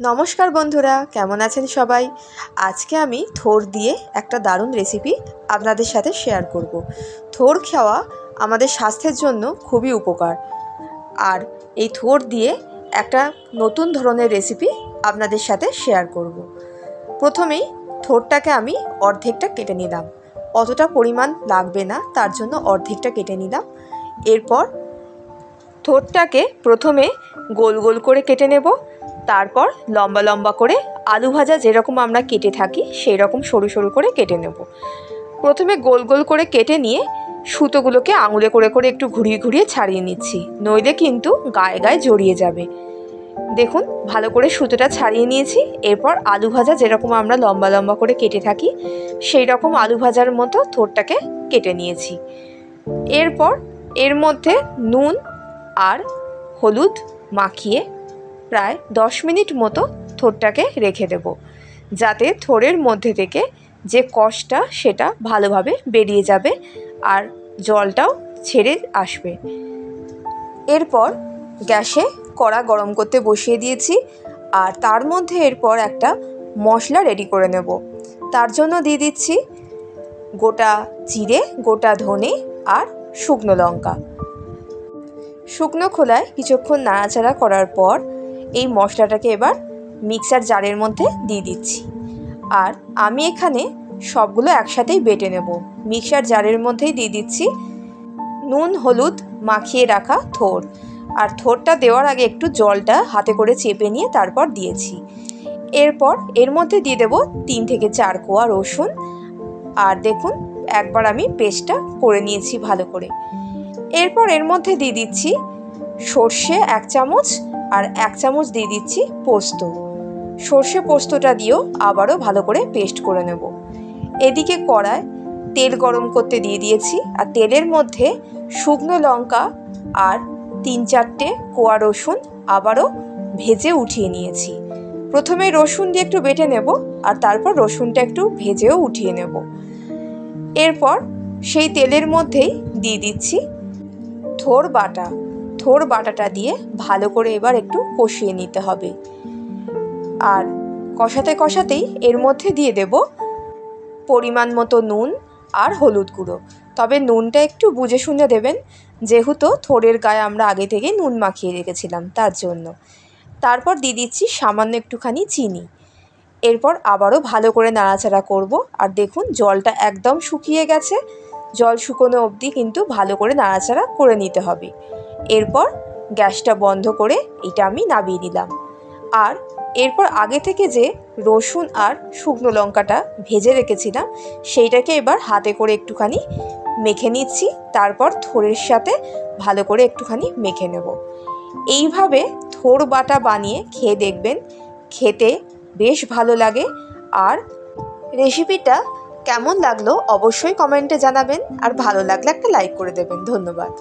নমস্কার বন্ধুরা, কেমন আছেন সবাই। আজকে আমি থোর দিয়ে একটা দারুণ রেসিপি আপনাদের সাথে শেয়ার করব। থোর খাওয়া আমাদের স্বাস্থ্যের জন্য খুবই উপকার, আর এই থোর দিয়ে একটা নতুন ধরনের রেসিপি আপনাদের সাথে শেয়ার করব। প্রথমেই থোরটাকে আমি অর্ধেকটা কেটে নিলাম, অতটা পরিমাণ লাগবে না, তার জন্য অর্ধেকটা কেটে নিলাম। এরপর থোরটাকে প্রথমে গোল গোল করে কেটে নেব, তারপর লম্বা লম্বা করে আলু ভাজা যেরকম আমরা কেটে থাকি সেই রকম সরু সরু করে কেটে নেব। প্রথমে গোল গোল করে কেটে নিয়ে সুতোগুলোকে আঙুলে করে করে একটু ঘুরিয়ে ঘুরিয়ে ছাড়িয়ে নিচ্ছি, নইলে কিন্তু গায়ে গায়ে জড়িয়ে যাবে। দেখুন, ভালো করে সুতোটা ছাড়িয়ে নিয়েছি। এরপর আলু ভাজা যেরকম আমরা লম্বা লম্বা করে কেটে থাকি সেই রকম আলু ভাজার মতো থোরটাকে কেটে নিয়েছি। এরপর এর মধ্যে নুন আর হলুদ মাখিয়ে প্রায় 10 মিনিট মতো থোরটাকে রেখে দেব, যাতে থোরের মধ্যে থেকে যে কষটা সেটা ভালোভাবে বেরিয়ে যাবে আর জলটাও ছেড়ে আসবে। এরপর গ্যাসে কড়া গরম করতে বসিয়ে দিয়েছি, আর তার মধ্যে এরপর একটা মশলা রেডি করে নেব। তার জন্য দিয়ে দিচ্ছি গোটা জিরে, গোটা ধনে আর শুকনো লঙ্কা। শুকনো খোলায় কিছুক্ষণ নাড়াচাড়া করার পর এই মশলাটাকে এবার মিক্সার জারের মধ্যে দিয়ে দিচ্ছি, আর আমি এখানে সবগুলো একসাথেই বেটে নেব। মিক্সার জারের মধ্যেই দিয়ে দিচ্ছি নুন হলুদ মাখিয়ে রাখা থোর, আর থোরটা দেওয়ার আগে একটু জলটা হাতে করে চেপে নিয়ে তারপর দিয়েছি। এরপর এর মধ্যে দিয়ে দেব 3 থেকে 4 কোয়া রসুন, আর দেখুন একবার আমি পেস্টটা করে নিয়েছি ভালো করে। এরপর এর মধ্যে দিয়ে দিচ্ছি সর্ষে 1 চামচ, আর 1 চামচ দিয়ে দিচ্ছি পোস্ত। সর্ষে পোস্তটা দিয়েও আবারও ভালো করে পেস্ট করে নেব। এদিকে কড়ায় তেল গরম করতে দিয়ে দিয়েছি, আর তেলের মধ্যে শুকনো লঙ্কা আর 3-4টে কোয়া রসুন আবারও ভেজে উঠিয়ে নিয়েছি। প্রথমে রসুন দিয়ে একটু বেটে নেব, আর তারপর রসুনটা একটু ভেজেও উঠিয়ে নেব। এরপর সেই তেলের মধ্যেই দিয়ে দিচ্ছি থোর বাটাটা দিয়ে ভালো করে এবার একটু কষিয়ে নিতে হবে। আর কষাতে কষাতেই এর মধ্যে দিয়ে দেব পরিমাণ মতো নুন আর হলুদ গুঁড়ো। তবে নুনটা একটু বুঝে শুনে দেবেন, যেহেতু থোরের গায়ে আমরা আগে থেকে নুন মাখিয়ে রেখেছিলাম তার জন্য। তারপর দিয়ে দিচ্ছি সামান্য একটুখানি চিনি। এরপর আবারও ভালো করে নাড়াচাড়া করব, আর দেখুন জলটা একদম শুকিয়ে গেছে। জল শুকোনো অবধি কিন্তু ভালো করে নাড়াচাড়া করে নিতে হবে। এরপর গ্যাসটা বন্ধ করে এটা আমি নামিয়ে নিলাম, আর এরপর আগে থেকে যে রসুন আর শুকনো লঙ্কাটা ভেজে রেখেছিলাম সেইটাকে এবার হাতে করে একটুখানি মেখে নিচ্ছি। তারপর থোরের সাথে ভালো করে একটুখানি মেখে নেব। এইভাবে থোর বাটা বানিয়ে খেয়ে দেখবেন, খেতে বেশ ভালো লাগে। আর রেসিপিটা কেমন লাগলো অবশ্যই কমেন্টে জানাবেন, আর ভালো লাগলে একটা লাইক করে দেবেন। ধন্যবাদ।